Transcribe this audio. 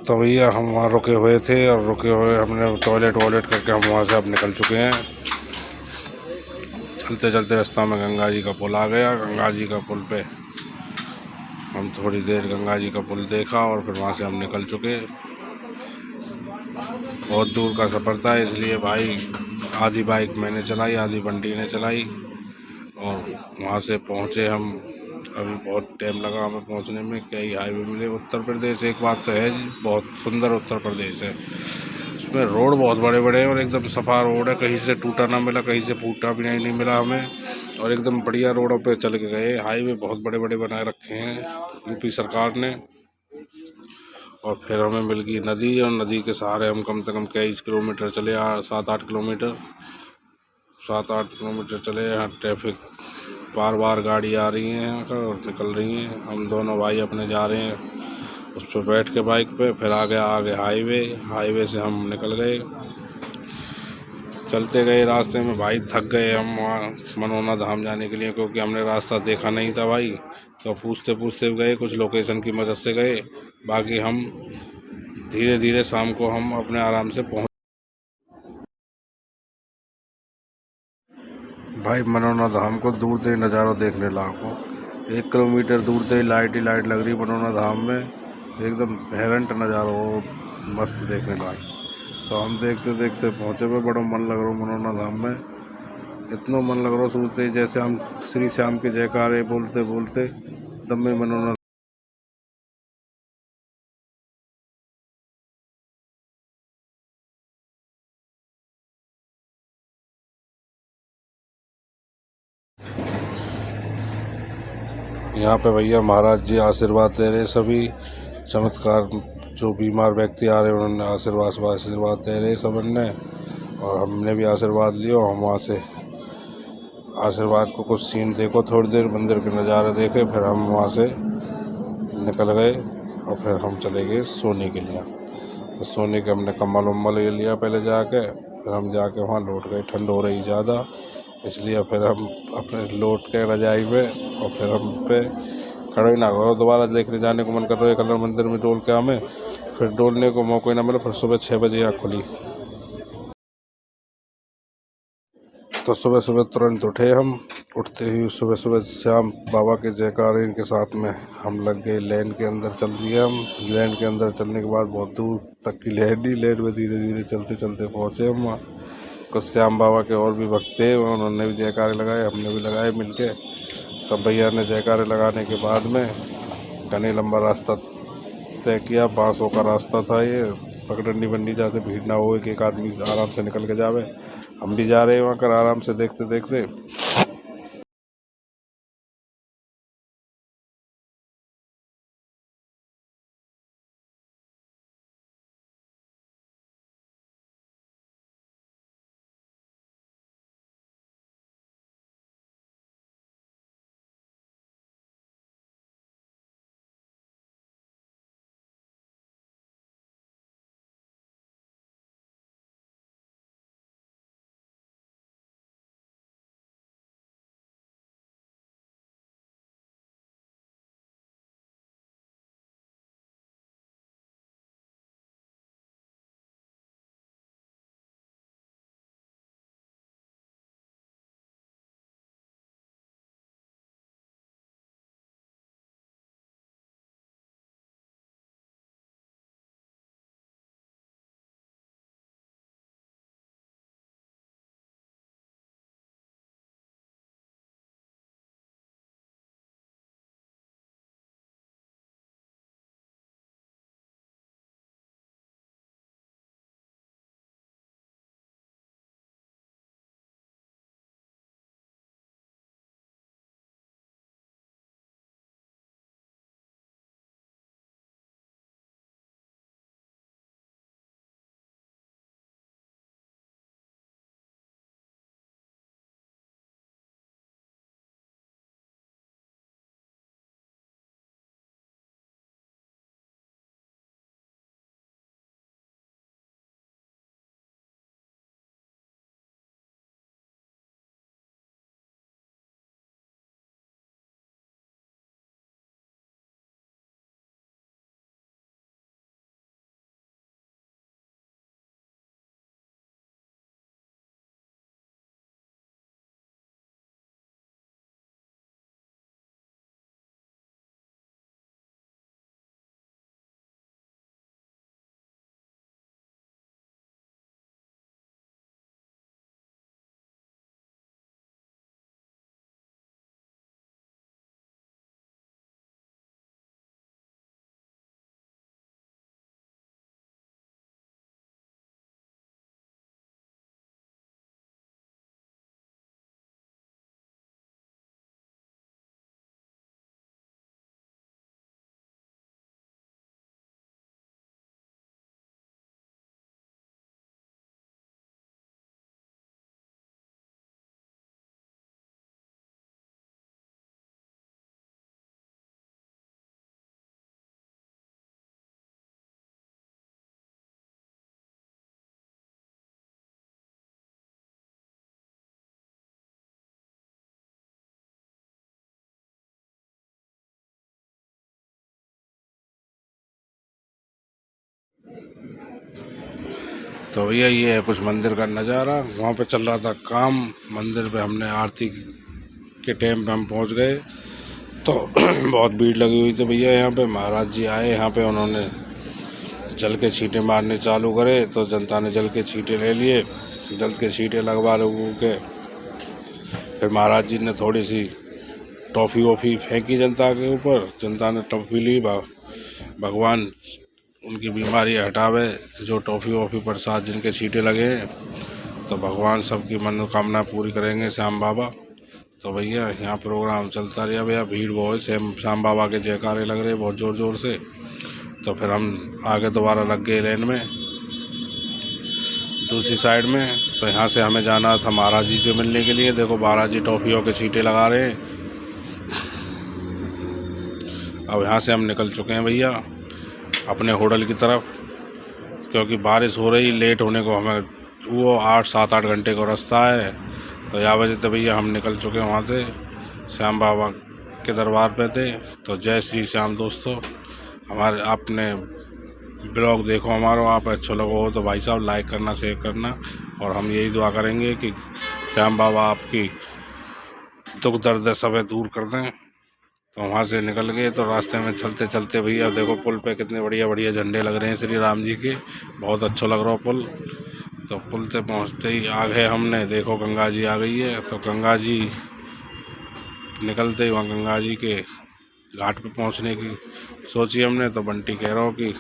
तो भैया हम वहाँ रुके हुए थे और रुके हुए हमने टॉयलेट वॉयलेट करके हम वहाँ से अब निकल चुके हैं। चलते चलते रास्ता में गंगा जी का पुल आ गया। गंगा जी का पुल पे हम थोड़ी देर गंगा जी का पुल देखा और फिर वहाँ से हम निकल चुके। बहुत दूर का सफ़र था, इसलिए भाई आधी बाइक मैंने चलाई, आधी बंटी ने चलाई और वहाँ से पहुँचे हम। अभी बहुत टाइम लगा हमें पहुँचने में। कई हाईवे मिले। उत्तर प्रदेश एक बात तो है, बहुत सुंदर उत्तर प्रदेश है। उसमें रोड बहुत बड़े बड़े हैं और एकदम सफा रोड है, कहीं से टूटा ना मिला, कहीं से फूटा भी नहीं मिला हमें। और एकदम बढ़िया रोडों पे चल के गए। हाईवे बहुत बड़े बड़े बनाए रखे हैं यूपी सरकार ने। और फिर हमें मिल गई नदी, और नदी के सहारे हम कम से कम कई किलोमीटर चले, 7-8 किलोमीटर, 7-8 किलोमीटर चले। यहाँ ट्रैफिक बार बार गाड़ी आ रही है यहाँ का और निकल रही हैं। हम दोनों भाई अपने जा रहे हैं उस पर बैठ के बाइक पे। फिर आगे हाईवे से हम निकल गए। चलते गए रास्ते में भाई थक गए हम वहाँ मनोना धाम जाने के लिए, क्योंकि हमने रास्ता देखा नहीं था भाई। तो पूछते पूछते गए, कुछ लोकेशन की मदद से गए। बाकी हम धीरे धीरे शाम को हम अपने आराम से पहुँच। भाई मनोना धाम को दूर से ही नज़ारा देखने लायक हो। 1 किलोमीटर दूर से ही लाइट लग रही मनोना धाम में। एकदम भयंकर नज़ारा हो, मस्त देखने लायक। तो हम देखते देखते पहुँचे हुए। बड़ा मन लग रहा मनोना धाम में। इतना मन लग रहा सोचते ही जैसे हम श्री श्याम के जयकारे बोलते बोलते दम में मनोना। यहाँ पे भैया महाराज जी आशीर्वाद दे रहे, सभी चमत्कार जो बीमार व्यक्ति आ रहे उन्होंने आशीर्वाद दे रहे सब ने। और हमने भी आशीर्वाद लिया। हम वहाँ से आशीर्वाद को कुछ सीन देखो, थोड़ी देर मंदिर के नज़ारे देखे, फिर हम वहाँ से निकल गए और फिर हम चले गए सोने के लिए। तो सोने के हमने कम्बल वम्बल ले लिया पहले जाके। फिर हम जाके वहाँ लौट गए। ठंड हो रही ज़्यादा, इसलिए फिर हम अपने लौट के रजाई में। और फिर हम पे खड़े ना हो, दोबारा देखने जाने को मन कर रहा है कलर मंदिर में डोल के हमें। फिर डोलने को मौका ही ना मिला। फिर सुबह 6 बजे यहाँ खुली। तो सुबह सुबह तुरंत उठे हम। उठते ही सुबह सुबह श्याम बाबा के जयकारे के साथ में हम लग गए लेन के अंदर। चल दिए हम लेन के अंदर। चलने के बाद बहुत दूर तक की लेन में धीरे धीरे चलते चलते पहुँचे हम वहाँ। कुछ श्याम बाबा के और भी भक्त थे, उन्होंने भी जयकारे लगाए, हमने भी लगाए मिलके। सब भैया ने जयकारे लगाने के बाद में घने लंबा रास्ता तय किया। बांसों का रास्ता था ये, पगडंडी बंडी जाते भीड़ ना हो, एक आदमी आराम से निकल के जावे। हम भी जा रहे हैं वहाँ कर आराम से देखते देखते। तो भैया ये है कुछ मंदिर का नज़ारा। वहाँ पे चल रहा था काम मंदिर पे। हमने आरती के टाइम पे हम पहुँच गए तो बहुत भीड़ लगी हुई थी भैया। यहाँ पे महाराज जी आए, यहाँ पे उन्होंने जल के छींटे मारने चालू करे तो जनता ने जल के छींटे ले लिए। जल के छींटे लगवा लोगों के फिर महाराज जी ने थोड़ी सी टॉफ़ी वॉफ़ी फेंकी जनता के ऊपर। जनता ने टॉफ़ी ली। भगवान उनकी बीमारी हटावे, जो टॉफ़ी वॉफ़ी प्रसाद जिनके छींटे लगे हैं, तो भगवान सबकी मनोकामना पूरी करेंगे श्याम बाबा। तो भैया यहाँ प्रोग्राम चलता रहा भैया। भीड़ बहुत है, श्याम बाबा के जयकारे लग रहे बहुत ज़ोर ज़ोर से। तो फिर हम आगे दोबारा लग गए लाइन में दूसरी साइड में। तो यहाँ से हमें जाना था महाराज जी से मिलने के लिए। देखो महाराज जी टॉफ़ियों के छींटे लगा रहे हैं। अब यहाँ से हम निकल चुके हैं भैया अपने होटल की तरफ, क्योंकि बारिश हो रही, लेट होने को हमें वो 7-8 घंटे का रास्ता है। तो यहाँ वजह से भैया हम निकल चुके हैं वहाँ से। श्याम बाबा के दरबार पे थे। तो जय श्री श्याम दोस्तों, हमारे आपने ब्लॉग देखो हमारा, आप अच्छा लगा हो तो भाई साहब लाइक करना, शेयर करना। और हम यही दुआ करेंगे कि श्याम बाबा आपकी दुख दर्द सब दूर कर दें। तो वहाँ से निकल गए। तो रास्ते में चलते चलते भैया देखो पुल पे कितने बढ़िया बढ़िया झंडे लग रहे हैं श्री राम जी के। बहुत अच्छा लग रहा है पुल। तो पुल से पहुँचते ही आ गए हमने, देखो गंगा जी आ गई है। तो गंगा जी निकलते ही वहाँ गंगा जी के घाट पे पहुँचने की सोची हमने। तो बंटी कह रहा हो कि